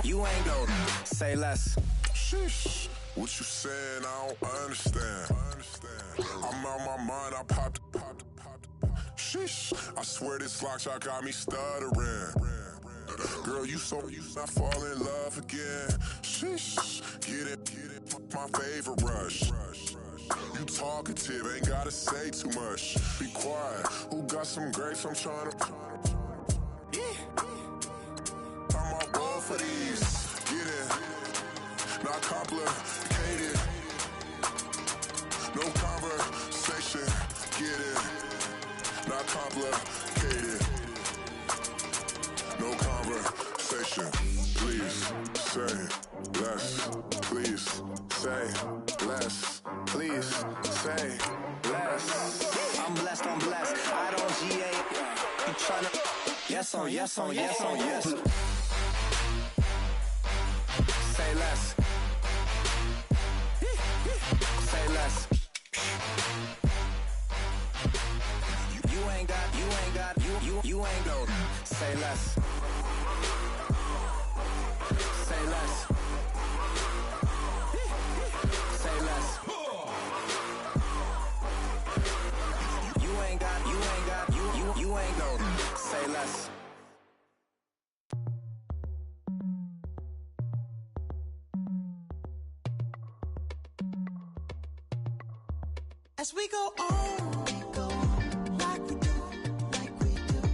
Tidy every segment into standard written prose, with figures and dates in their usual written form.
You ain't go. Say less. Sheesh. What you saying? I don't understand. I'm out my mind. I popped. Sheesh. I swear this lock shot got me stuttering. Girl, you not fall in love again. Sheesh. Get it. My favorite rush. You talkative, ain't gotta say too much. Be quiet. Who got some grapes? I'm trying to. I'm all roll for these. Get it. Not complicated. No conversation. Get it. Not complicated. No conversation. Please say less. Please say less. Please say less. I'm blessed. I don't GA. You tryna. Yes on yes. Say less. Say less. You ain't go. Say less. Say less. Say less. You ain't go. Say less. As we go on, like we do.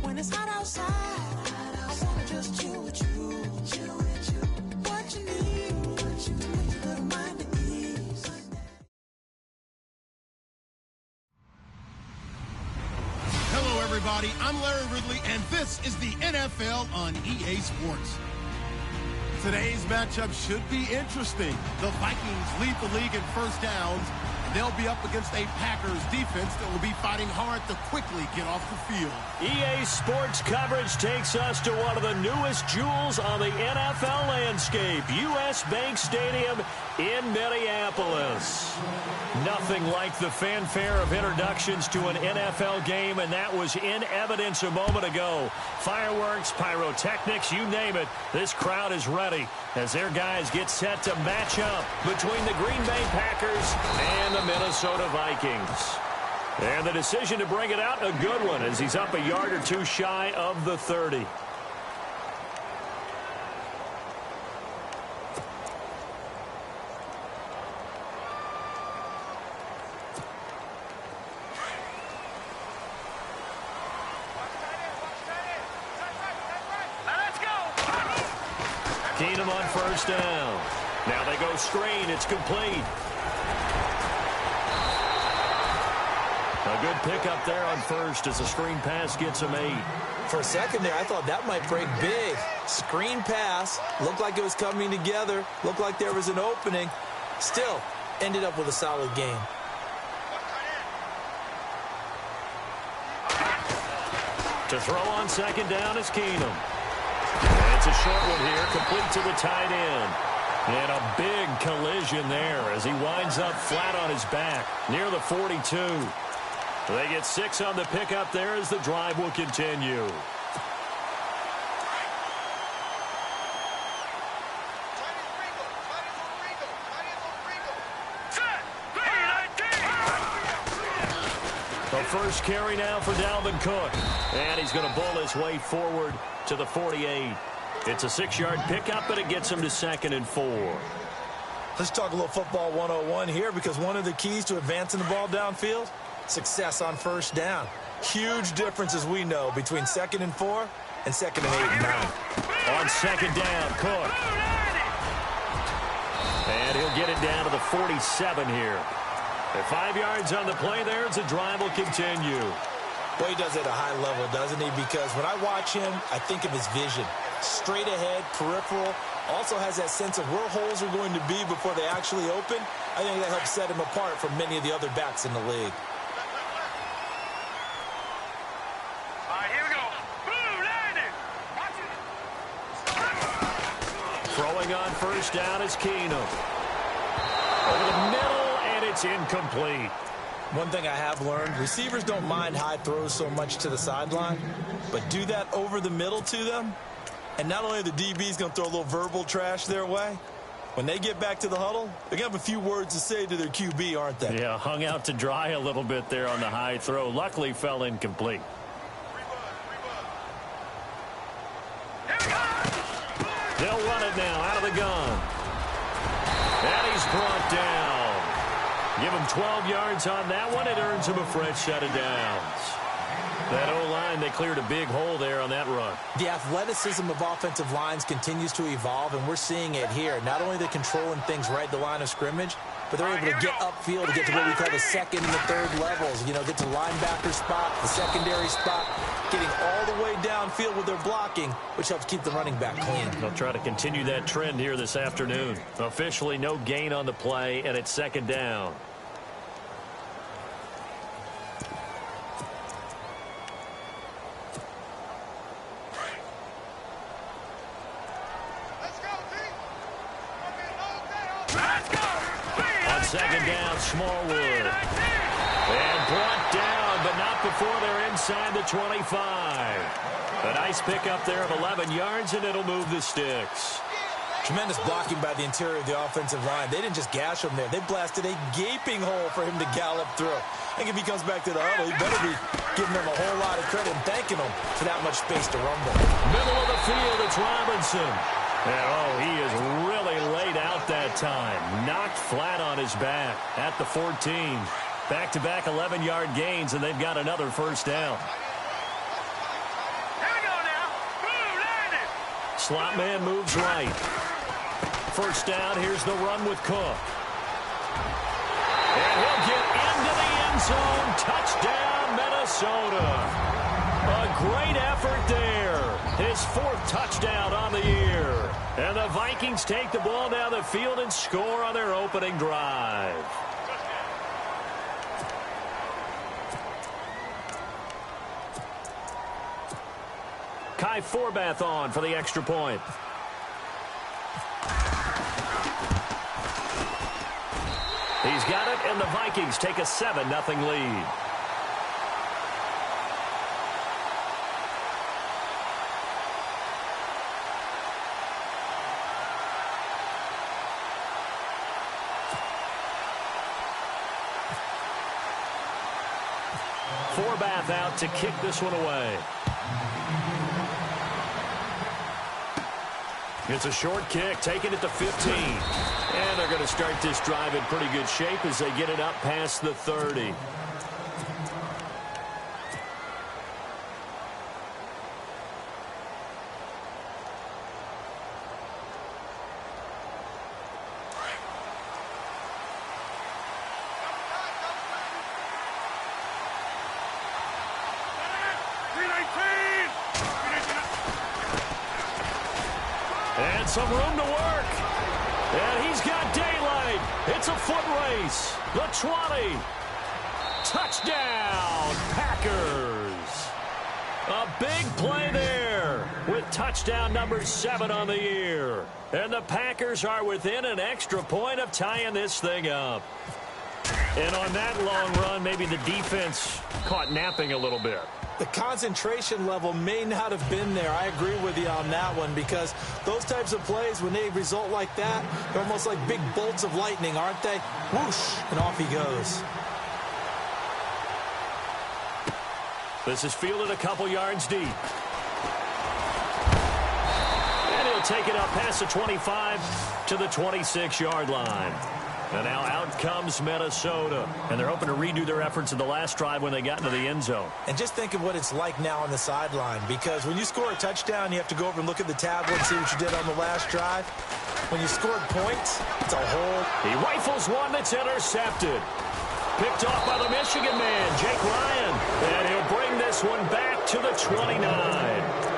When it's hot outside, I wanna just chill with you. What you need, a little mind at ease. Hello, everybody. I'm Larry Ridley, and this is the NFL on EA Sports. Today's matchup should be interesting. The Vikings lead the league in first downs. They'll be up against a Packers defense that will be fighting hard to quickly get off the field. EA Sports coverage takes us to one of the newest jewels on the NFL landscape, US Bank Stadium in Minneapolis. Nothing like the fanfare of introductions to an NFL game, and that was in evidence a moment ago. Fireworks, pyrotechnics, you name it, this crowd is ready as their guys get set to match up between the Green Bay Packers and the Minnesota Vikings. And the decision to bring it out, a good one, as he's up a yard or two shy of the 30. Keenum on first down. Now they go screen. It's complete. A good pickup there on first as the screen pass gets him 8. For a second there, I thought that might break big. Screen pass. Looked like it was coming together. Looked like there was an opening. Still, ended up with a solid game. To throw on second down is Keenum. And it's a short one here, complete to the tight end. And a big collision there as he winds up flat on his back near the 42. They get 6 on the pickup there as the drive will continue. The first carry now for Dalvin Cook. And he's going to bull his way forward to the 48. It's a 6-yard pickup, but it gets him to 2nd and 4. Let's talk a little football 101 here, because one of the keys to advancing the ball downfield, success on first down. Huge difference, as we know, between 2nd and 4 and 2nd and 8 and 9. On second down, Cook. And he'll get it down to the 47 here. At 5 yards on the play there, as the drive will continue. Well, he does it at a high level, doesn't he? Because when I watch him, I think of his vision. Straight ahead, peripheral. Also has that sense of where holes are going to be before they actually open. I think that helps set him apart from many of the other backs in the league. All right, here we go. Boom, landing. Watch it. Throwing on first down is Keenum. Over the middle, and it's incomplete. One thing I have learned, receivers don't mind high throws so much to the sideline, but do that over the middle to them, And not only are the DBs going to throw a little verbal trash their way, when they get back to the huddle, they're going to have a few words to say to their QB, aren't they? Yeah, hung out to dry a little bit there on the high throw. Luckily fell incomplete. They'll run it now out of the gun. And he's brought down. Give him 12 yards on that one. It earns him a fresh set of downs. That O-line, they cleared a big hole there on that run. The athleticism of offensive lines continues to evolve, and we're seeing it here. Not only are they controlling things right at the line of scrimmage, but they're able to get upfield to get to what we call the second and the third levels. You know, get to linebacker spot, the secondary spot, getting all the way downfield with their blocking, which helps keep the running back clean. They'll try to continue that trend here this afternoon. Officially no gain on the play, and it's second down. Second down, Smallwood. And brought down, but not before they're inside the 25. A nice pickup there of 11 yards, and it'll move the sticks. Tremendous blocking by the interior of the offensive line. They didn't just gash him there. They blasted a gaping hole for him to gallop through. I think if he comes back to the huddle, he better be giving them a whole lot of credit and thanking them for that much space to rumble. Middle of the field, it's Robinson. And, oh, he is really laid out that time. Knocked flat on his back at the 14. Back-to-back 11-yard gains, and they've got another first down. Here we go now. Boom, landed. Slot man moves right. First down, here's the run with Cook. And he'll get into the end zone. Touchdown, Minnesota. A great effort there. His fourth touchdown on the year. And the Vikings take the ball down the field and score on their opening drive. Kai Forbath on for the extra point. He's got it, and the Vikings take a 7-0 lead. Forbath out to kick this one away. It's a short kick, taking it to 15. And they're going to start this drive in pretty good shape as they get it up past the 30. And some room to work. And he's got daylight. It's a foot race. The 20. Touchdown, Packers. A big play there with touchdown number 7 on the year. And the Packers are within an extra point of tying this thing up. And on that long run, maybe the defense caught napping a little bit. The concentration level may not have been there. I agree with you on that one, because those types of plays, when they result like that, they're almost like big bolts of lightning, aren't they? Whoosh, and off he goes. This is fielded a couple yards deep. And he'll take it up past the 25 to the 26-yard line. And now out comes Minnesota. And they're hoping to redo their efforts in the last drive when they got into the end zone. And just think of what it's like now on the sideline, because when you score a touchdown, you have to go over and look at the tablet and see what you did on the last drive. When you scored points, it's a whole... He rifles one that's intercepted. Picked off by the Michigan man, Jake Ryan. And he'll bring this one back to the 29.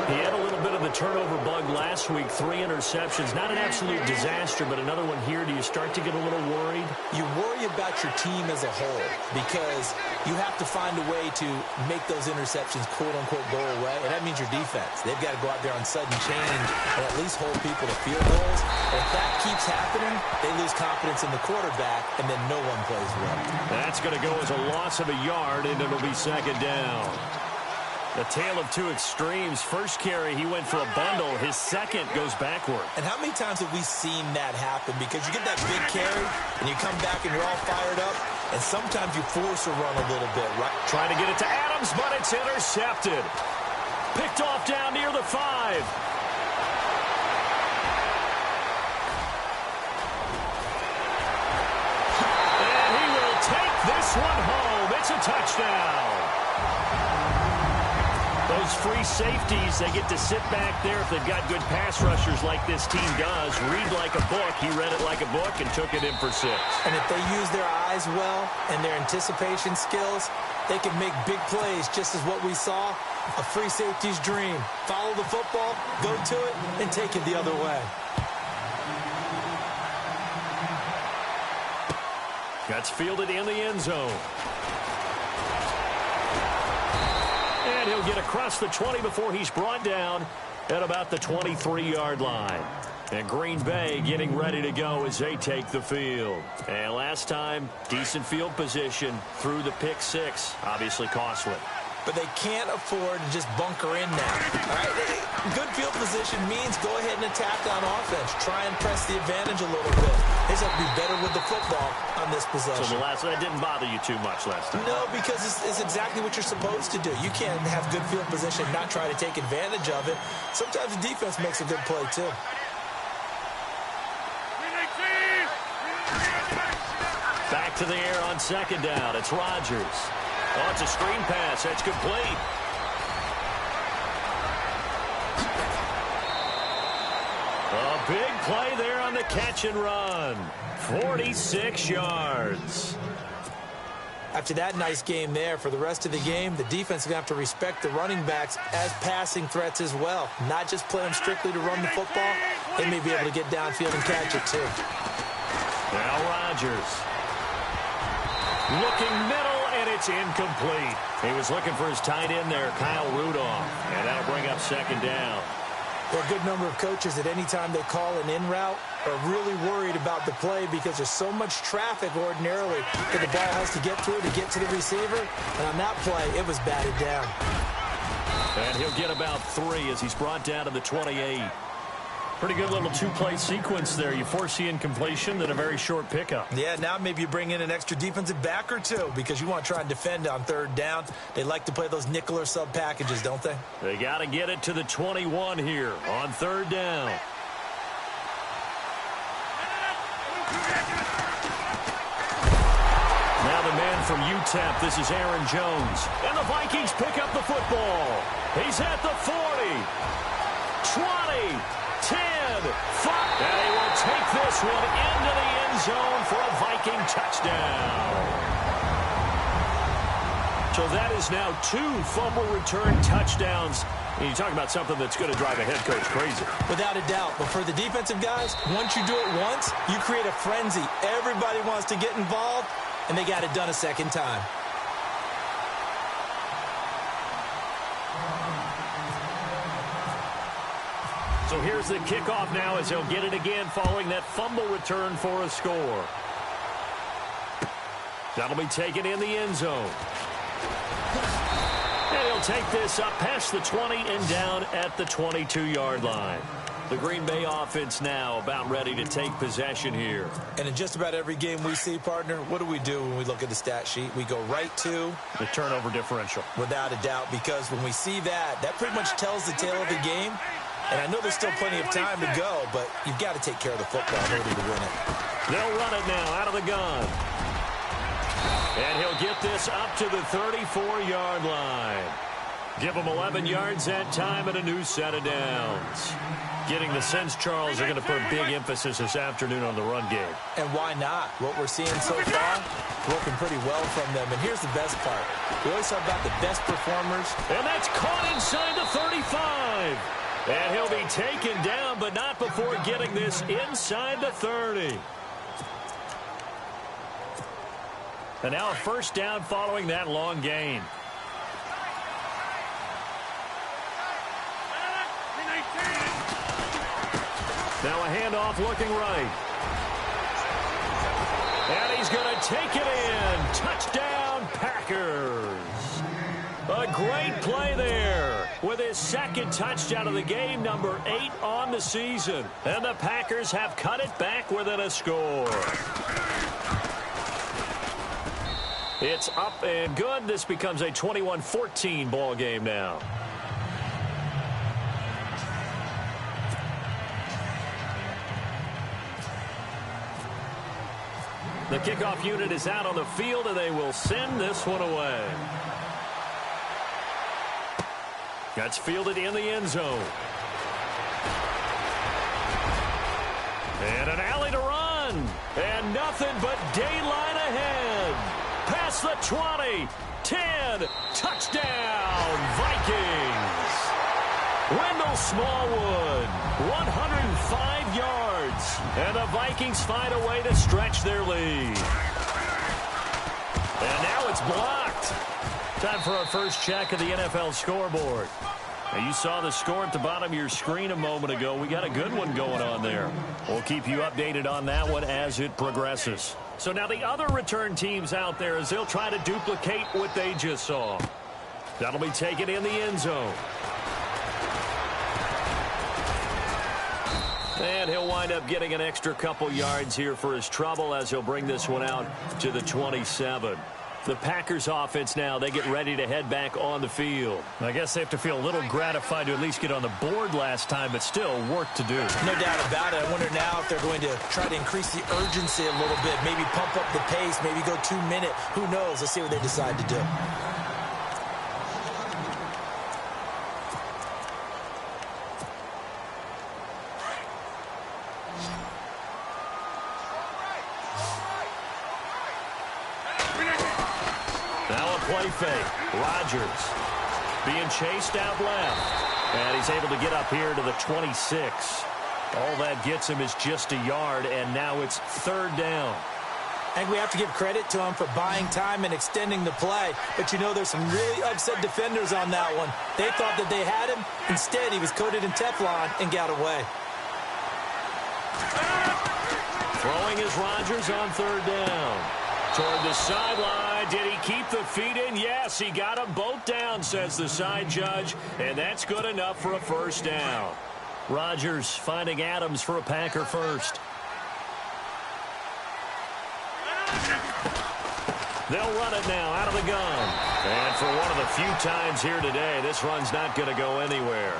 He had a little bit of the turnover bug last week, 3 interceptions. Not an absolute disaster, but another one here. Do you start to get a little worried? You worry about your team as a whole, because you have to find a way to make those interceptions, quote-unquote, go away, and that means your defense. They've got to go out there on sudden change and at least hold people to field goals. And if that keeps happening, they lose confidence in the quarterback, and then no one plays well. That's going to go as a loss of a yard, and it'll be second down. A tale of two extremes. First carry, he went for a bundle. His second goes backward. And how many times have we seen that happen? Because you get that big carry, and you come back and you're all fired up, and sometimes you force a run a little bit, right? Trying to get it to Adams, but it's intercepted. Picked off down near the 5. And he will take this one home. It's a touchdown. Those free safeties, they get to sit back there if they've got good pass rushers like this team does. Read like a book. He read it like a book and took it in for 6. And if they use their eyes well and their anticipation skills, they can make big plays, just as what we saw. A free safety's dream. Follow the football, go to it, and take it the other way. Gets fielded in the end zone. And he'll get across the 20 before he's brought down at about the 23-yard line. And Green Bay getting ready to go as they take the field. And last time, decent field position through the pick 6. Obviously costly. But they can't afford to just bunker in now. All right? Good field position means go ahead and attack on offense. Try and press the advantage a little bit. They just have to be better with the football on this possession. So the last that didn't bother you too much last time? No, because it's exactly what you're supposed to do. You can't have good field position and not try to take advantage of it. Sometimes the defense makes a good play, too. Back to the air on second down. It's Rodgers. Oh, it's a screen pass. That's complete. A big play there on the catch and run. 46 yards. After that nice game there, for the rest of the game, the defense is going to have to respect the running backs as passing threats as well. Not just play them strictly to run the football. They may be able to get downfield and catch it, too. Now Rodgers. Looking middle, and it's incomplete. He was looking for his tight end there, Kyle Rudolph. And that'll bring up second down. There are a good number of coaches that any time they call an in route are really worried about the play because there's so much traffic ordinarily that the ball has to get through to get to the receiver. And on that play, it was batted down. And he'll get about 3 as he's brought down to the 28. Pretty good little two-play sequence there. You force the incompletion, then a very short pickup. Yeah, now maybe you bring in an extra defensive back or two because you want to try and defend on third down. They like to play those nickel or sub packages, don't they? They got to get it to the 21 here on third down. Now the man from UTEP, this is Aaron Jones. And the Vikings pick up the football. He's at the 40, 20, 10, 5. And he will take this one into the end zone for a Viking touchdown. So that is now 2 fumble return touchdowns. And you talk about something that's going to drive a head coach crazy. Without a doubt. But for the defensive guys, once you do it once, you create a frenzy. Everybody wants to get involved, and they got it done a second time. So here's the kickoff now as he'll get it again following that fumble return for a score. That'll be taken in the end zone. And he'll take this up past the 20 and down at the 22-yard line. The Green Bay offense now about ready to take possession here. And in just about every game we see, partner, what do when we look at the stat sheet? We go right to the turnover differential. Without a doubt, because when we see that, that pretty much tells the tale of the game. And I know there's still plenty of time to go, but you've got to take care of the football in order to win it. They'll run it now out of the gun. And he'll get this up to the 34-yard line. Give him 11 yards that time and a new set of downs. Getting the sense Charles are going to put a big emphasis this afternoon on the run game. And why not? What we're seeing so far, working pretty well from them. And here's the best part. We always talk about the best performers. And that's caught inside the 35. And he'll be taken down, but not before getting this inside the 30. And now a first down following that long gain. Now a handoff looking right. And he's going to take it in. Touchdown, Packers. A A great play there with his second touchdown of the game, number 8 on the season. And the Packers have cut it back within a score. It's up and good. This becomes a 21-14 ball game now. The kickoff unit is out on the field, and they will send this one away. That's fielded in the end zone. And an alley to run. And nothing but daylight ahead. Past the 20. 10. Touchdown, Vikings. Wendell Smallwood, 105 yards. And the Vikings find a way to stretch their lead. And now it's blocked. Time for our first check of the NFL scoreboard. Now, you saw the score at the bottom of your screen a moment ago. We got a good one going on there. We'll keep you updated on that one as it progresses. So now the other return teams out there as they'll try to duplicate what they just saw. That'll be taken in the end zone. And he'll wind up getting an extra couple yards here for his trouble as he'll bring this one out to the 27. The Packers offense now, they get ready to head back on the field. I guess they have to feel a little gratified to at least get on the board last time, but still work to do. No doubt about it. I wonder now if they're going to try to increase the urgency a little bit, maybe pump up the pace, maybe go 2 minute. Who knows? Let's see what they decide to do. Play fake. Rodgers being chased out left. And he's able to get up here to the 26. All that gets him is just a yard, and now it's 3rd down. I think we have to give credit to him for buying time and extending the play. But, you know, there's some really upset defenders on that one. They thought that they had him. Instead, he was coated in Teflon and got away. Throwing is Rodgers on 3rd down. Toward the sideline. Did he keep the feet in? Yes, he got them both down, says the side judge. And that's good enough for a 1st down. Rodgers finding Adams for a Packer first. They'll run it now out of the gun. And for one of the few times here today, this run's not going to go anywhere.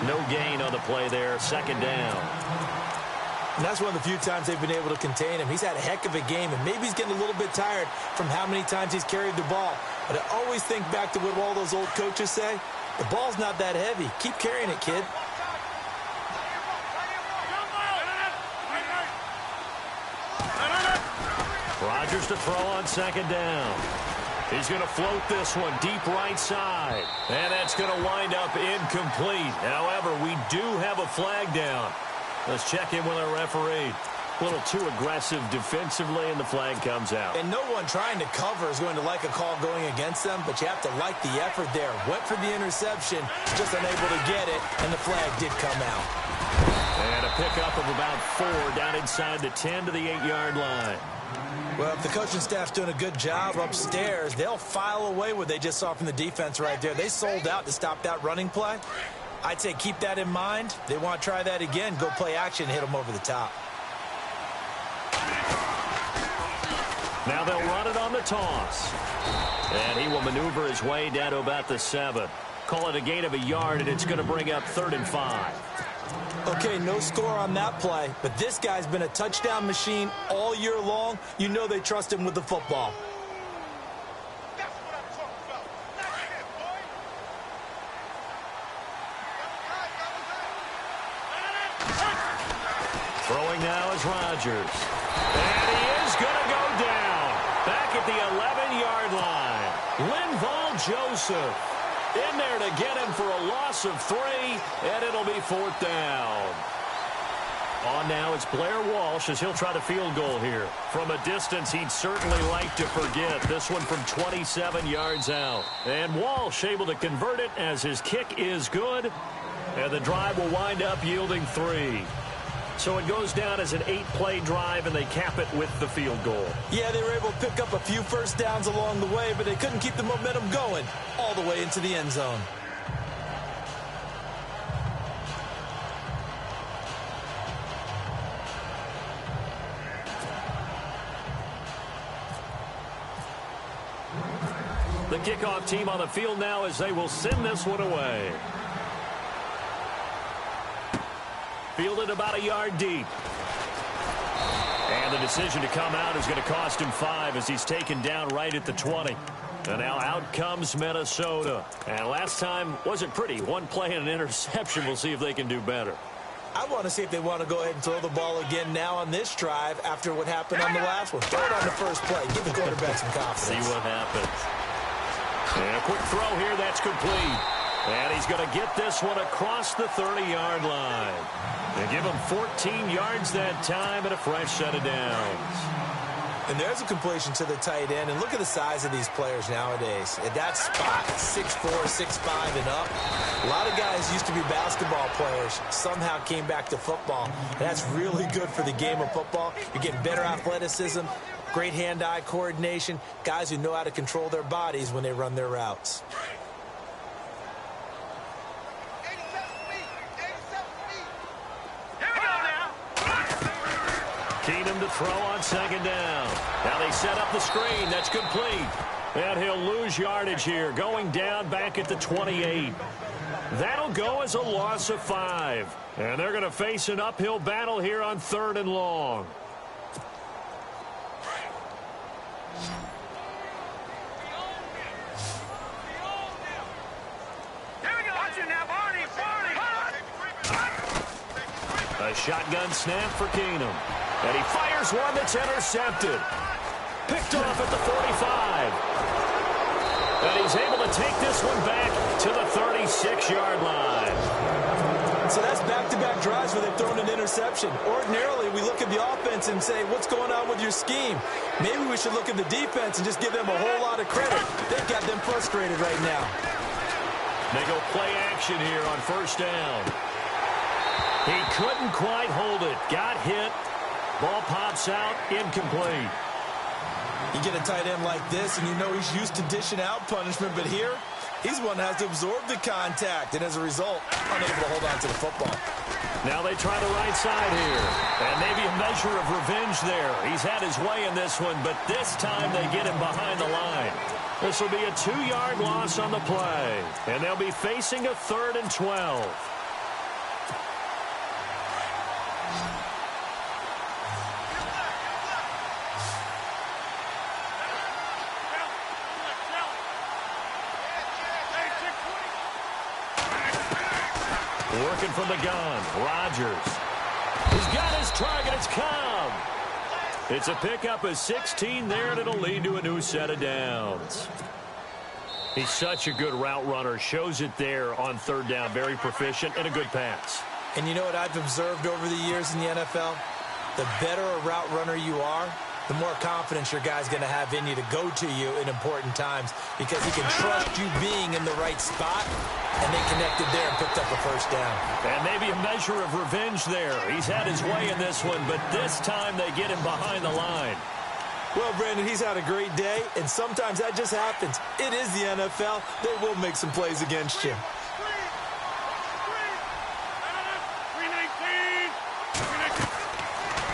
No gain on the play there. 2nd down. And that's one of the few times they've been able to contain him. He's had a heck of a game, and maybe he's getting a little bit tired from how many times he's carried the ball. But I always think back to what all those old coaches say. The ball's not that heavy. Keep carrying it, kid. Rodgers to throw on 2nd down. He's going to float this one deep right side. And that's going to wind up incomplete. However, we do have a flag down. Let's check in with our referee. A little too aggressive defensively, and the flag comes out. And no one trying to cover is going to like a call going against them, but you have to like the effort there. Went for the interception, just unable to get it, and the flag did come out. And a pickup of about 4 down inside the 10 to the 8-yard line. Well, if the coaching staff's doing a good job upstairs, they'll file away what they just saw from the defense right there. They sold out to stop that running play. I'd say keep that in mind. They want to try that again. Go play action and hit them over the top. Now they'll run it on the toss. And he will maneuver his way down to about the 7. Call it a gain of a yard, and it's going to bring up 3rd and 5. Okay, no score on that play, but this guy's been a touchdown machine all year long. You know they trust him with the football. Throwing now is Rodgers. And he is going to go down. Back at the 11-yard line. Linval Joseph in there to get him for a loss of 3, and it'll be 4th down. On now, it's Blair Walsh as he'll try to field goal here. From a distance, he'd certainly like to forget. This one from 27 yards out. And Walsh able to convert it as his kick is good. And the drive will wind up yielding 3. So it goes down as an 8-play drive, and they cap it with the field goal. Yeah, they were able to pick up a few first downs along the way, but they couldn't keep the momentum going all the way into the end zone. The kickoff team on the field now as they will send this one away. Fielded about a yard deep. And the decision to come out is going to cost him 5 as he's taken down right at the 20. And now out comes Minnesota. And last time wasn't pretty. One play and an interception. We'll see if they can do better. I want to see if they want to go ahead and throw the ball again now on this drive after what happened on the last one. Throw it on the first play. Give the quarterback some confidence. See what happens. And a quick throw here. That's complete. And he's going to get this one across the 30-yard line. They give him 14 yards that time and a fresh set of downs. And there's a completion to the tight end. And look at the size of these players nowadays. At that spot, 6'4", 6'5", and up. A lot of guys used to be basketball players, somehow came back to football. And that's really good for the game of football. You're getting better athleticism, great hand-eye coordination, guys who know how to control their bodies when they run their routes. Keenum to throw on second down. Now they set up the screen. That's complete. And he'll lose yardage here, going down back at the 28. That'll go as a loss of 5. And they're going to face an uphill battle here on 3rd and long. A shotgun snap for Keenum. And he fires one that's intercepted. Picked off at the 45. And he's able to take this one back to the 36-yard line. So that's back-to-back drives where they've thrown an interception. Ordinarily, we look at the offense and say, what's going on with your scheme? Maybe we should look at the defense and just give them a whole lot of credit. They've got them frustrated right now. They go play action here on first down. He couldn't quite hold it. Got hit. Ball pops out. Incomplete. You get a tight end like this, and you know he's used to dishing out punishment, but here, he's one that has to absorb the contact, and as a result, unable to hold on to the football. Now they try the right side here, and maybe a measure of revenge there. He's had his way in this one, but this time they get him behind the line. This will be a 2-yard loss on the play, and they'll be facing a 3rd and 12. Working from the gun, Rodgers. He's got his target, it's Cobb. It's a pickup of 16 there, and it'll lead to a new set of downs. He's such a good route runner, shows it there on 3rd down, very proficient, and a good pass. And you know what I've observed over the years in the NFL? The better a route runner you are, the more confidence your guy's going to have in you to go to you in important times because he can trust you being in the right spot, and they connected there and picked up a first down. And maybe a measure of revenge there. He's had his way in this one, but this time they get him behind the line. Well, Brandon, he's had a great day, and sometimes that just happens. It is the NFL. They will make some plays against you.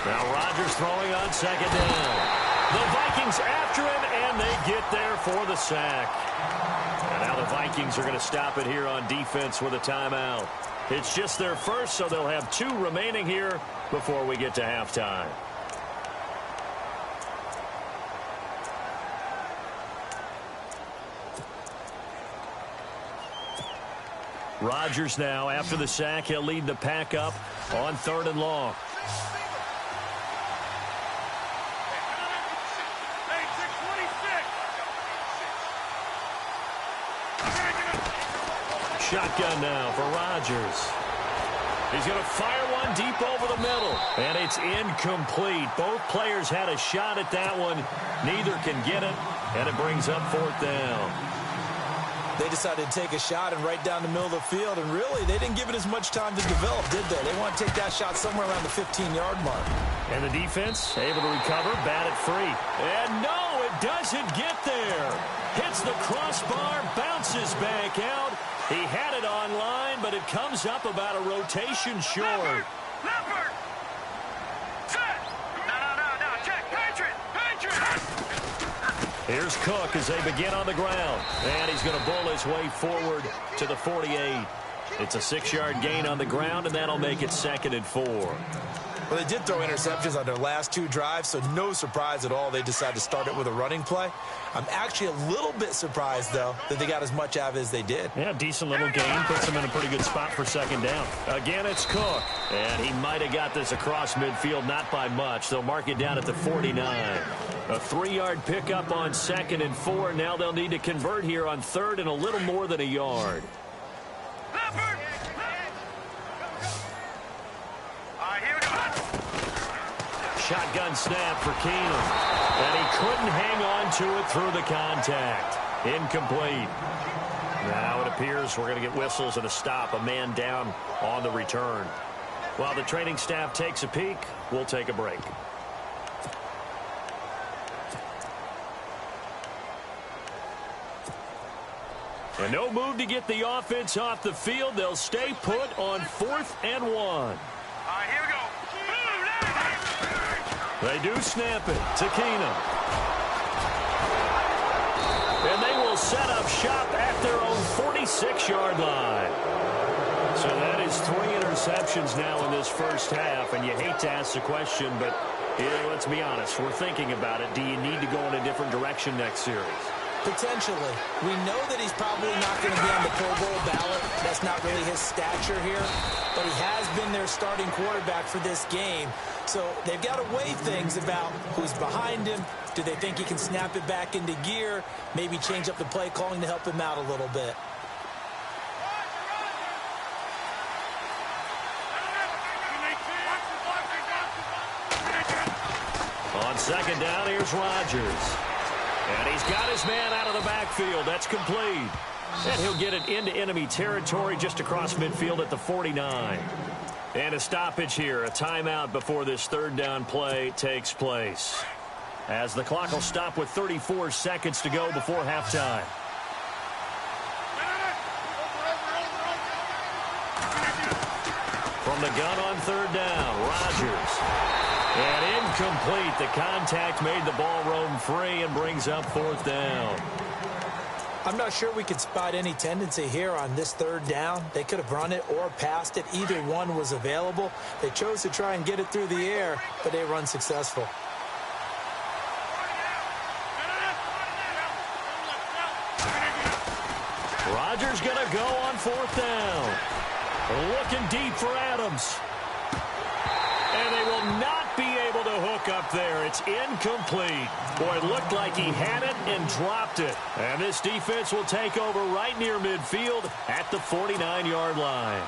Now Rodgers throwing on second down. The Vikings after him, and they get there for the sack. And now the Vikings are going to stop it here on defense with a timeout. It's just their first, so they'll have 2 remaining here before we get to halftime. Rodgers now, after the sack, he'll lead the pack up on 3rd and long. Shotgun now for Rodgers. He's going to fire one deep over the middle, and it's incomplete. Both players had a shot at that one. Neither can get it, and it brings up 4th down. They decided to take a shot and right down the middle of the field, and really, they didn't give it as much time to develop, did they? They want to take that shot somewhere around the 15-yard mark. And the defense able to recover, bat it free. And no, it doesn't get there. Hits the crossbar, bounces back out. He had it on line, but it comes up about a rotation short. Leopard! Set! No, check! Patriot! Here's Cook as they begin on the ground. And he's going to bull his way forward to the 48. It's a 6-yard gain on the ground, and that'll make it 2nd and 4. Well, they did throw interceptions on their last 2 drives, so no surprise at all they decided to start it with a running play. I'm actually a little bit surprised, though, that they got as much out of it as they did. Yeah, decent little gain. Puts them in a pretty good spot for 2nd down. Again, it's Cook. And he might have got this across midfield, not by much. They'll mark it down at the 49. A 3-yard pickup on 2nd and 4. Now they'll need to convert here on 3rd and a little more than a yard. Leopard! Here we go. Shotgun snap for Keenum. And he couldn't hang on to it through the contact. Incomplete. Now it appears we're going to get whistles and a stop. A man down on the return. While the training staff takes a peek, we'll take a break. And no move to get the offense off the field. They'll stay put on 4th and 1. Here we go. They do snap it to Keenum. And they will set up shop at their own 46-yard line. So that is 3 interceptions now in this first half. And you hate to ask the question, but let's be honest. We're thinking about it. Do you need to go in a different direction next series? Potentially. We know that he's probably not going to be on the Pro Bowl ballot. That's not really his stature here. But he has been their starting quarterback for this game. So they've got to weigh things about who's behind him. Do they think he can snap it back into gear? Maybe change up the play calling to help him out a little bit. On 2nd down, here's Rodgers. And he's got his man out of the backfield. That's complete. And he'll get it into enemy territory just across midfield at the 49. And a stoppage here, a timeout before this 3rd down play takes place. As the clock will stop with 34 seconds to go before halftime. From the gun on 3rd down, Rodgers. And incomplete. The contact made the ball roam free and brings up 4th down. I'm not sure we could spot any tendency here on this 3rd down. They could have run it or passed it. Either one was available. They chose to try and get it through the air, but they were unsuccessful. Rodgers going to go on 4th down. Looking deep for Adams. And they will not be able to hook up there. It's incomplete. Boy, it looked like he had it and dropped it. And this defense will take over right near midfield at the 49-yard line.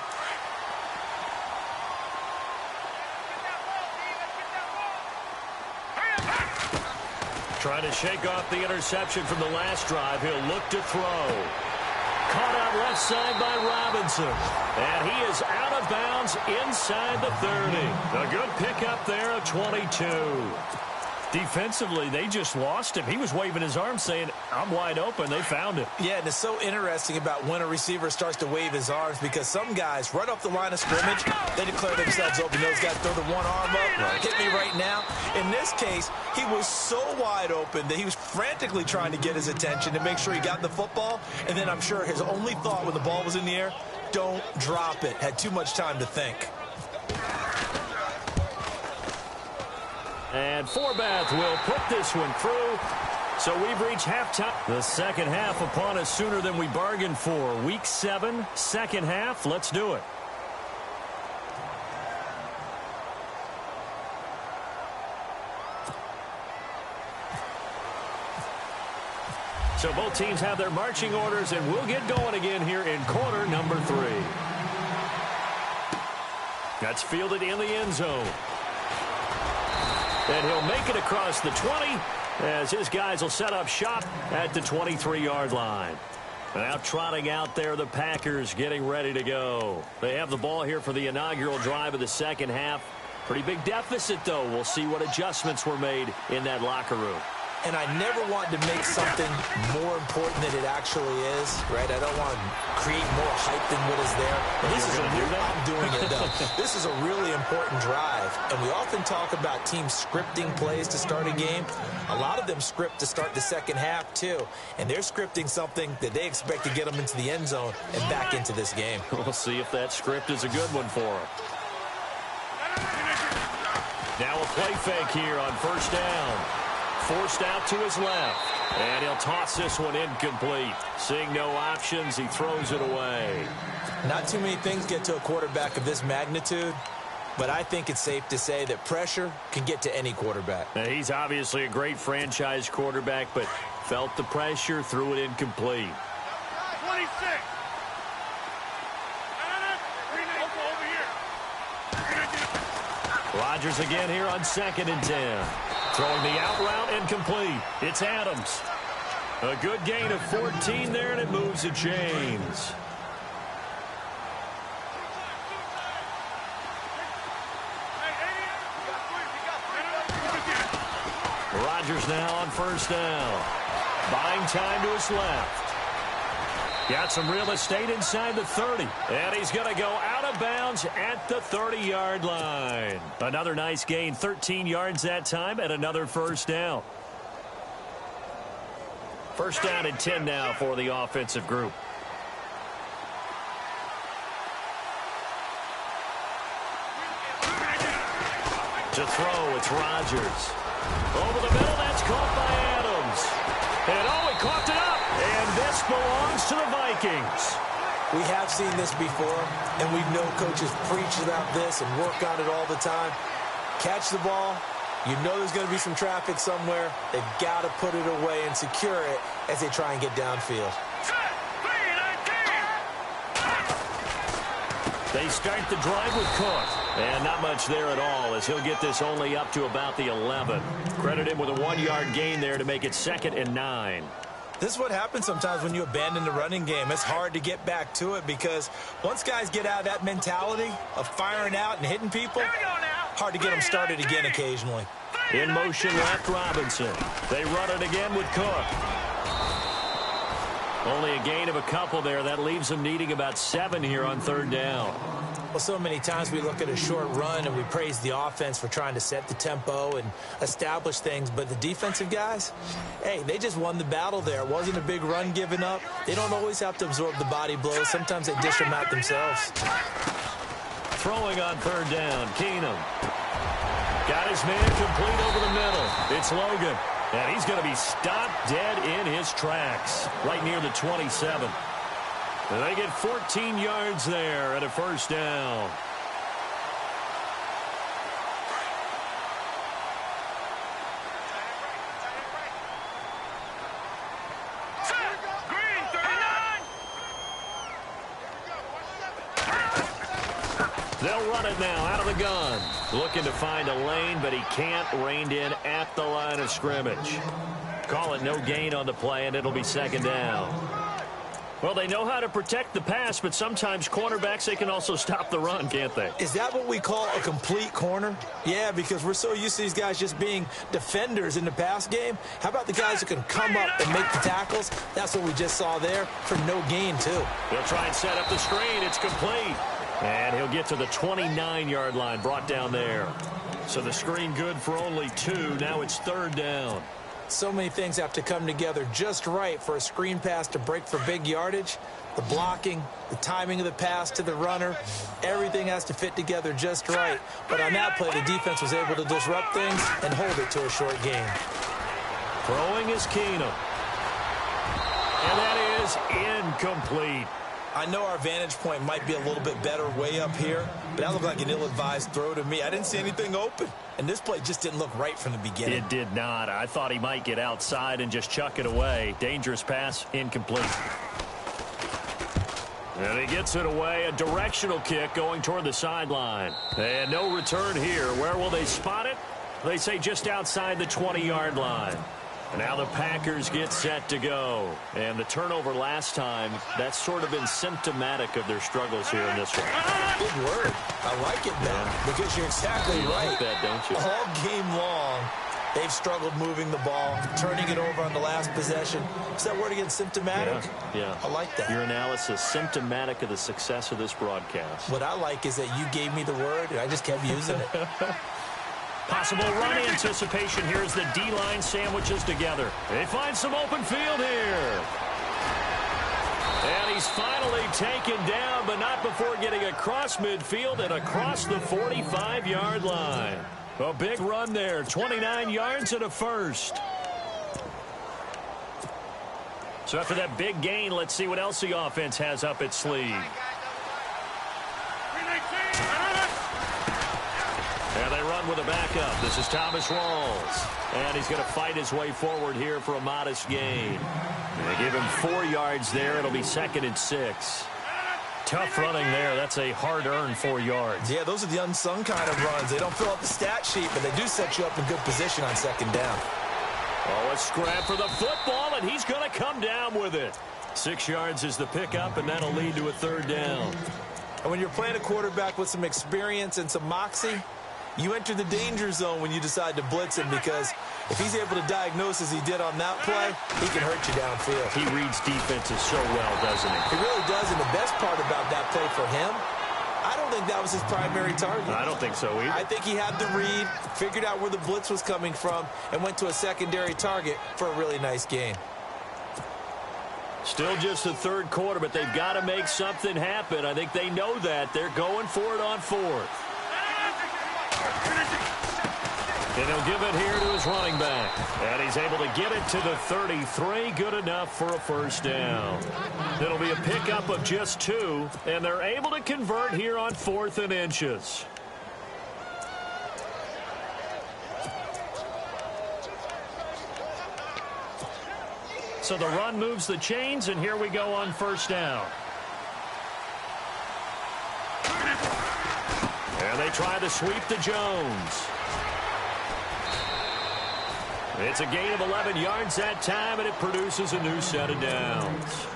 Trying to shake off the interception from the last drive. He'll look to throw. Caught out left side by Robinson. And he is out of bounds inside the 30. A good pickup there of 22. Defensively, they just lost him. He was waving his arms saying, I'm wide open. They found him. Yeah, and it's so interesting about when a receiver starts to wave his arms because some guys, right off the line of scrimmage, they declare themselves open. Those guys throw the one arm up, hit me right now. In this case, he was so wide open that he was frantically trying to get his attention to make sure he got the football. And then I'm sure his only thought when the ball was in the air, don't drop it. Had too much time to think. And Forbath will put this one through. So we've reached halftime. The second half upon us sooner than we bargained for. Week 7, second half. Let's do it. So both teams have their marching orders, and we'll get going again here in quarter number 3. That's fielded in the end zone. And he'll make it across the 20 as his guys will set up shop at the 23-yard line. Now trotting out there, the Packers getting ready to go. They have the ball here for the inaugural drive of the second half. Pretty big deficit, though. We'll see what adjustments were made in that locker room. And I never want to make something more important than it actually is, right? I don't want to create more hype than what is there. But this is I'm doing it, though. This is a really important drive. And we often talk about teams scripting plays to start a game. A lot of them script to start the second half, too. And they're scripting something that they expect to get them into the end zone and back into this game. We'll see if that script is a good one for them. Now a play fake here on first down. Forced out to his left. And he'll toss this one incomplete. Seeing no options, he throws it away. Not too many things get to a quarterback of this magnitude, but I think it's safe to say that pressure can get to any quarterback. Now, he's obviously a great franchise quarterback, but felt the pressure, threw it incomplete. 26. Rodgers again here on 2nd and 10. Throwing the out route incomplete. It's Adams. A good gain of 14 there, and it moves the chains. Rodgers now on first down. Buying time to his left. Got some real estate inside the 30. And he's going to go out of bounds at the 30-yard line. Another nice gain, 13 yards that time, and another first down. First down and 10 now for the offensive group. To throw, it's Rodgers. Over the middle, that's caught by Adams. And oh, he coughed it up. And this belongs to the Vikings. We have seen this before, and we know coaches preach about this and work on it all the time. Catch the ball. You know there's going to be some traffic somewhere. They've got to put it away and secure it as they try and get downfield. They start the drive with Cook. And not much there at all, as he'll get this only up to about the 11. Credit him with a 1-yard gain there to make it 2nd and 9. This is what happens sometimes when you abandon the running game. It's hard to get back to it because once guys get out of that mentality of firing out and hitting people, hard to get them started again occasionally. In motion left, Robinson. They run it again with Cook. Only a gain of a couple there. That leaves them needing about 7 here on 3rd down. Well, so many times we look at a short run and we praise the offense for trying to set the tempo and establish things, but the defensive guys, hey, they just won the battle there. It wasn't a big run given up. They don't always have to absorb the body blows. Sometimes they dish them out themselves. Throwing on 3rd down, Keenum. Got his man complete over the middle. It's Logan, and he's going to be stopped dead in his tracks right near the 27. They get 14 yards there at a first down. Green, 39. They'll run it now out of the gun. Looking to find a lane, but he can't. Reined in at the line of scrimmage. Call it no gain on the play, and it'll be 2nd down. Well, they know how to protect the pass, but sometimes cornerbacks, they can also stop the run, can't they? Is that what we call a complete corner? Yeah, because we're so used to these guys just being defenders in the pass game. How about the guys who can come up and make the tackles? That's what we just saw there for no gain, too. They'll try and set up the screen. It's complete. And he'll get to the 29-yard line, brought down there. So the screen good for only 2. Now it's 3rd down. So many things have to come together just right for a screen pass to break for big yardage. The blocking, the timing of the pass to the runner, everything has to fit together just right. But on that play, the defense was able to disrupt things and hold it to a short gain. Throwing is Keenum. And that is incomplete. I know our vantage point might be a little bit better way up here, but that looked like an ill-advised throw to me. I didn't see anything open, and this play just didn't look right from the beginning. It did not. I thought he might get outside and just chuck it away. Dangerous pass, incomplete. And he gets it away, a directional kick going toward the sideline. And no return here. Where will they spot it? They say just outside the 20-yard line. Now the Packers get set to go. And the turnover last time, that's sort of been symptomatic of their struggles here in this one. Good word. I like it now because you're exactly right. Like that, don't you? All game long, they've struggled moving the ball, turning it over on the last possession. Is that word again, symptomatic? Yeah. I like that. Your analysis, symptomatic of the success of this broadcast. What I like is that you gave me the word, and I just kept using it. Possible run anticipation. Here's the D-line sandwiches together. They find some open field here. And he's finally taken down, but not before getting across midfield and across the 45-yard line. A big run there, 29 yards and a first. So after that big gain, let's see what else the offense has up its sleeve. And they run with a backup. This is Thomas Rawls. And he's going to fight his way forward here for a modest gain. They give him 4 yards there. It'll be 2nd and 6. Tough running there. That's a hard-earned 4 yards. Yeah, those are the unsung kind of runs. They don't fill up the stat sheet, but they do set you up in good position on 2nd down. Oh, a scrap for the football, and he's going to come down with it. 6 yards is the pickup, and that'll lead to a 3rd down. And when you're playing a quarterback with some experience and some moxie, you enter the danger zone when you decide to blitz him, because if he's able to diagnose as he did on that play, he can hurt you downfield. He reads defenses so well, doesn't he? He really does, and the best part about that play for him, I don't think that was his primary target. I don't think so either. I think he had the read, figured out where the blitz was coming from, and went to a secondary target for a really nice gain. Still just the 3rd quarter, but they've got to make something happen. I think they know that. They're going for it on 4th. And he'll give it here to his running back. And he's able to get it to the 33. Good enough for a 1st down. It'll be a pickup of just 2. And they're able to convert here on 4th and inches. So the run moves the chains, and here we go on 1st down. And they try to sweep to Jones. It's a gain of 11 yards that time, and it produces a new set of downs.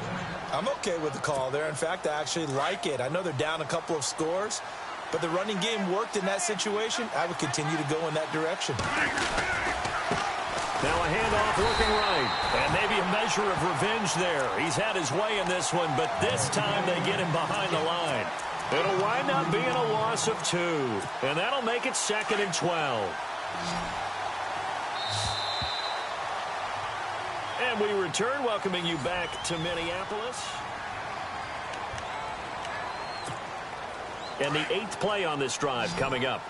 I'm okay with the call there. In fact, I actually like it. I know they're down a couple of scores, but the running game worked in that situation. I would continue to go in that direction. Now a handoff looking right, and maybe a measure of revenge there. He's had his way in this one, but this time they get him behind the line. It'll wind up being a loss of 2, and that'll make it 2nd and 12. And we return, welcoming you back to Minneapolis. And the 8th play on this drive coming up.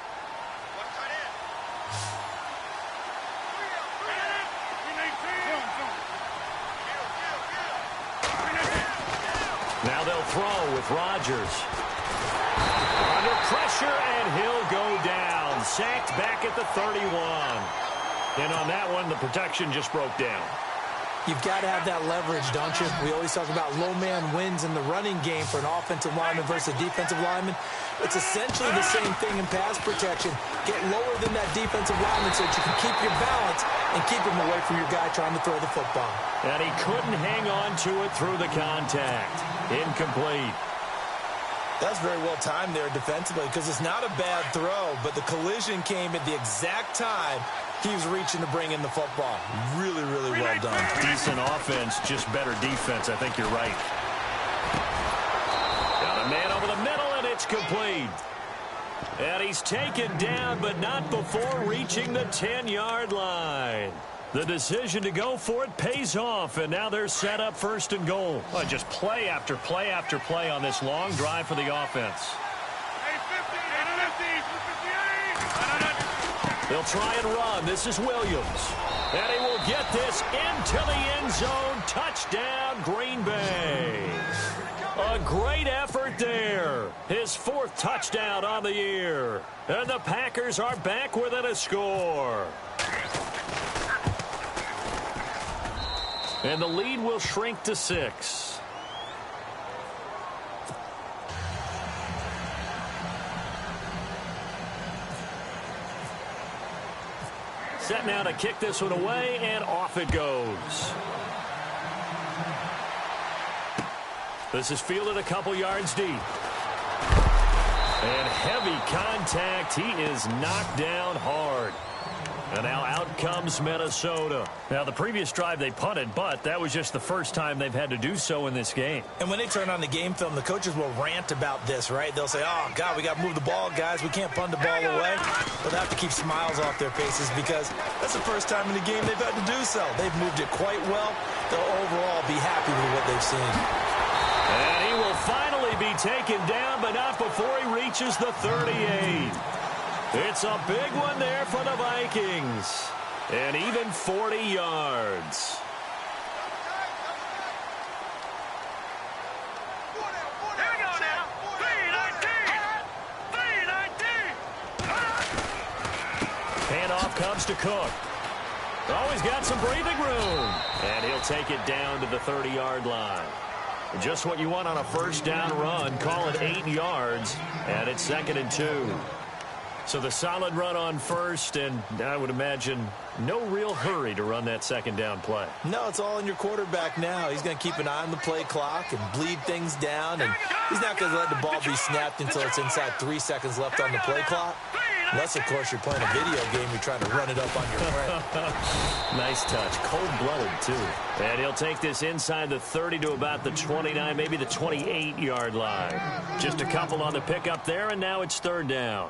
Now they'll throw with Rodgers. Under pressure, and he'll go down. Sacked back at the 31. And on that one, the protection just broke down. You've got to have that leverage, don't you? We always talk about low man wins in the running game for an offensive lineman versus a defensive lineman. It's essentially the same thing in pass protection. Get lower than that defensive lineman so that you can keep your balance and keep him away from your guy trying to throw the football. And he couldn't hang on to it through the contact. Incomplete. That's very well timed there defensively, because it's not a bad throw, but the collision came at the exact time he was reaching to bring in the football. Really, really well done. Decent offense, just better defense. I think you're right. Got a man over the middle, and it's complete. And he's taken down, but not before reaching the 10-yard line. The decision to go for it pays off, and now they're set up 1st and goal. Oh, just play after play after play on this long drive for the offense. They'll try and run. This is Williams. And he will get this into the end zone. Touchdown, Green Bay. A great effort there. His 4th touchdown on the year. And the Packers are back within a score. And the lead will shrink to 6. Set now to kick this one away, and off it goes. This is fielded a couple yards deep. And heavy contact. He is knocked down hard. And now out comes Minnesota. Now, the previous drive they punted, but that was just the first time they've had to do so in this game. And when they turn on the game film, the coaches will rant about this, right? They'll say, oh, God, we got to move the ball, guys. We can't punt the ball away. But they have to keep smiles off their faces because that's the first time in the game they've had to do so. They've moved it quite well. They'll overall be happy with what they've seen. And he will finally be taken down, but not before he reaches the 38. It's a big one there for the Vikings. And even 40 yards. Here we go now. 3-19. Handoff comes to Cook. Oh, he's got some breathing room. And he'll take it down to the 30-yard line. Just what you want on a first down run. Call it 8 yards. And it's 2nd and 2. So the solid run on first, and I would imagine no real hurry to run that second down play. No, it's all in your quarterback now. He's going to keep an eye on the play clock and bleed things down, and he's not going to let the ball be snapped until it's inside 3 seconds left on the play clock. Unless, of course, you're playing a video game, you're trying to run it up on your friend. Nice touch. Cold-blooded, too. And he'll take this inside the 30 to about the 29, maybe the 28-yard line. Just a couple on the pickup there, and now it's 3rd down.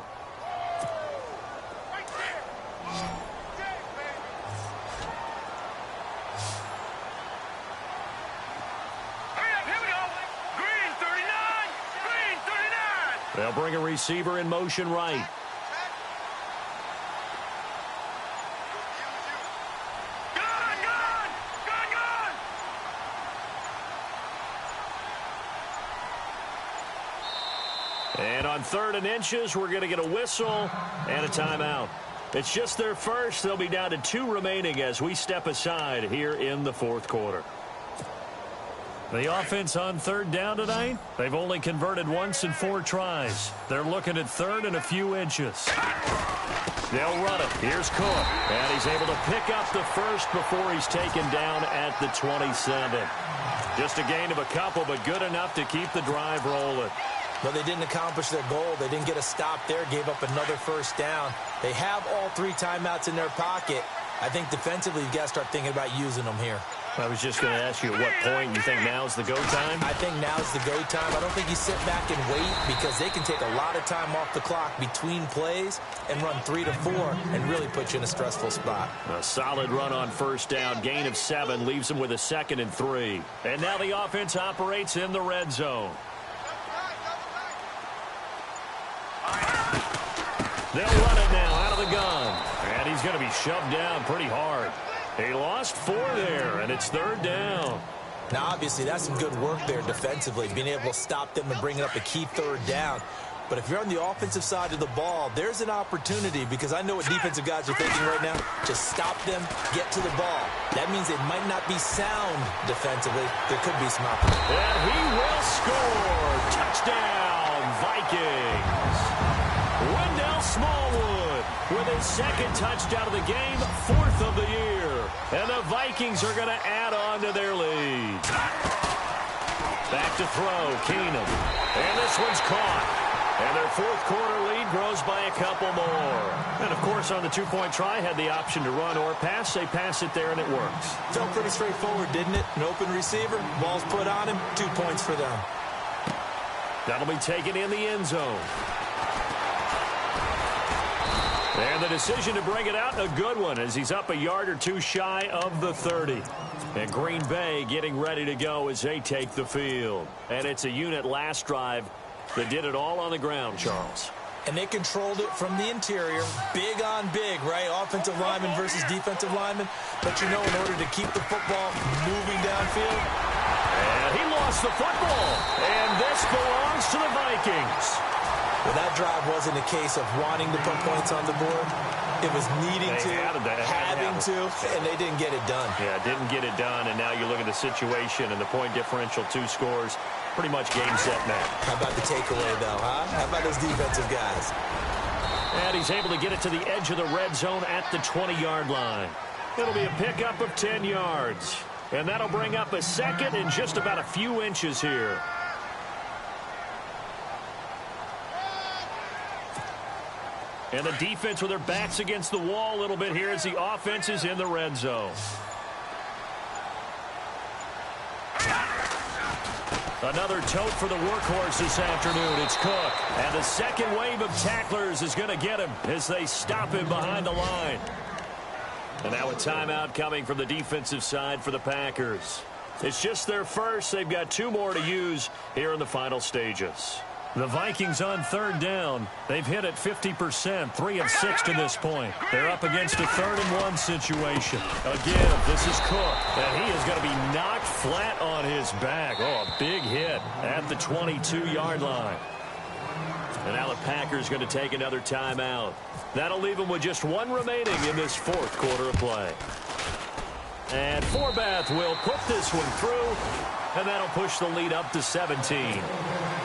They'll bring a receiver in motion right. And on 3rd and inches, we're going to get a whistle and a timeout. It's just their first. They'll be down to 2 remaining as we step aside here in the 4th quarter. The offense on 3rd down tonight, they've only converted once in 4 tries. They're looking at 3rd and a few inches. They'll run it. Here's Cook. And he's able to pick up the first before he's taken down at the 27. Just a gain of a couple, but good enough to keep the drive rolling. But they didn't accomplish their goal. They didn't get a stop there, gave up another first down. They have all 3 timeouts in their pocket. I think defensively, you've got to start thinking about using them here. I was just going to ask you at what point you think now's the go time? I think now's the go time. I don't think you sit back and wait because they can take a lot of time off the clock between plays and run 3 to 4 and really put you in a stressful spot. A solid run on first down. Gain of 7 leaves them with a 2nd and 3. And now the offense operates in the red zone. They'll run it now out of the gun. And he's going to be shoved down pretty hard. He lost 4 there, and it's 3rd down. Now, obviously, that's some good work there defensively, being able to stop them and bring up a key 3rd down. But if you're on the offensive side of the ball, there's an opportunity because I know what defensive guys are thinking right now. Just stop them, get to the ball. That means they might not be sound defensively. There could be some opportunity. And he will score. Touchdown, Vikings. Wendell Smallwood with his 2nd touchdown of the game, 4th of the year. And the Vikings are going to add on to their lead. Back to throw, Keenum. And this one's caught. And their 4th quarter lead grows by a couple more. And, of course, on the 2-point try, had the option to run or pass. They pass it there, and it works. Felt pretty straightforward, didn't it? An open receiver, ball's put on him, 2 points for them. That'll be taken in the end zone. And the decision to bring it out, a good one, as he's up a yard or 2 shy of the 30. And Green Bay getting ready to go as they take the field. And it's a unit last drive that did it all on the ground, Charles. And they controlled it from the interior. Big on big, right? Offensive lineman versus defensive lineman. But, you know, in order to keep the football moving downfield. And he lost the football. And this belongs to the Vikings. Well, that drive wasn't a case of wanting to put points on the board. It was needing to, having to, and they didn't get it done. Yeah, didn't get it done, and now you look at the situation and the point differential, 2 scores, pretty much game, set, match. How about the takeaway, though, huh? How about those defensive guys? And he's able to get it to the edge of the red zone at the 20-yard line. It'll be a pickup of 10 yards. And that'll bring up a second and just about a few inches here. And the defense with their backs against the wall a little bit here as the offense is in the red zone. Another tote for the workhorse this afternoon. It's Cook. And the second wave of tacklers is going to get him as they stop him behind the line. And now a timeout coming from the defensive side for the Packers. It's just their first. They've got 2 more to use here in the final stages. The Vikings on third down. They've hit it 50%, 3 of 6 to this point. They're up against a 3rd-and-1 situation. Again, this is Cook, and he is going to be knocked flat on his back. Oh, a big hit at the 22-yard line. And now the Packers going to take another timeout. That'll leave them with just 1 remaining in this 4th quarter of play. And Forbath will put this one through, and that'll push the lead up to 17.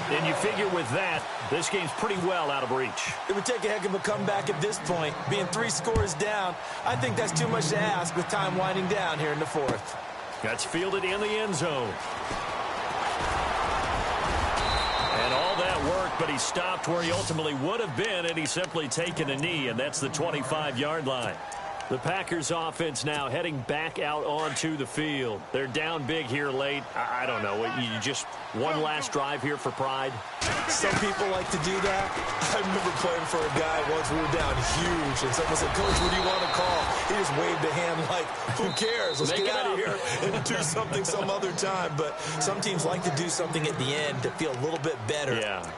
And you figure with that, this game's pretty well out of reach. It would take a heck of a comeback at this point. Being 3 scores down, I think that's too much to ask with time winding down here in the 4th. That's fielded in the end zone. And all that worked, but he stopped where he ultimately would have been, and he's simply taken a knee, and that's the 25-yard line. The Packers offense now heading back out onto the field. They're down big here late. I don't know. You just one last drive here for pride? Some people like to do that. I remember playing for a guy once. We were down huge, and someone said, "Coach, what do you want to call?" He just waved a hand like, who cares? Let's get out of here and do something some other time. But some teams like to do something at the end to feel a little bit better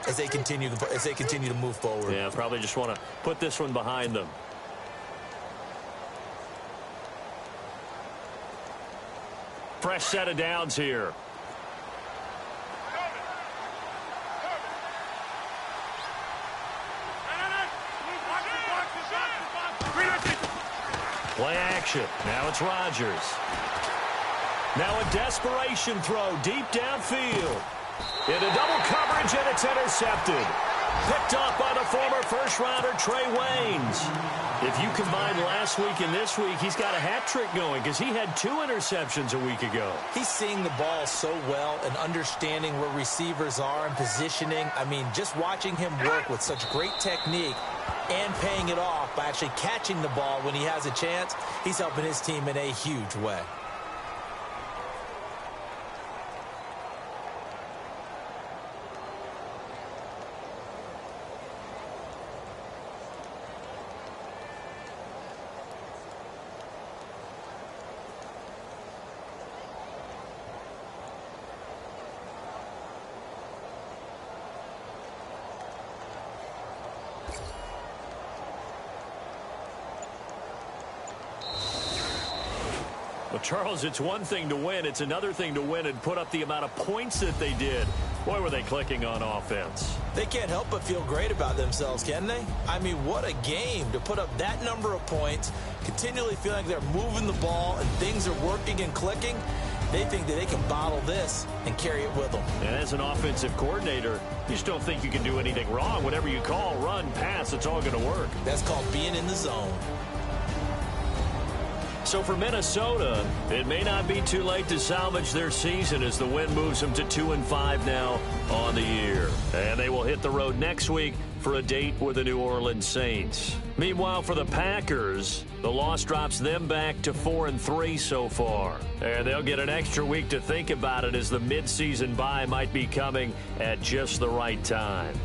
as they continue to move forward. Yeah, probably just want to put this one behind them. Fresh set of downs here. Play action. Now it's Rodgers. Now a desperation throw deep downfield. Into double coverage, and it's intercepted. Picked off by the former first-rounder Trey Waynes. If you combine last week and this week, he's got a hat trick going because he had 2 interceptions a week ago. He's seeing the ball so well and understanding where receivers are and positioning. I mean, just watching him work with such great technique and paying it off by actually catching the ball when he has a chance, he's helping his team in a huge way. Well, Charles, it's one thing to win. It's another thing to win and put up the amount of points that they did. Boy, were they clicking on offense. They can't help but feel great about themselves, can they? I mean, what a game to put up that number of points, continually feeling like they're moving the ball and things are working and clicking. They think that they can bottle this and carry it with them. And as an offensive coordinator, you just don't think you can do anything wrong. Whatever you call, run, pass, it's all going to work. That's called being in the zone. So for Minnesota, it may not be too late to salvage their season as the win moves them to 2-5 now on the year. And they will hit the road next week for a date with the New Orleans Saints. Meanwhile, for the Packers, the loss drops them back to 4-3 so far. And they'll get an extra week to think about it as the midseason bye might be coming at just the right time.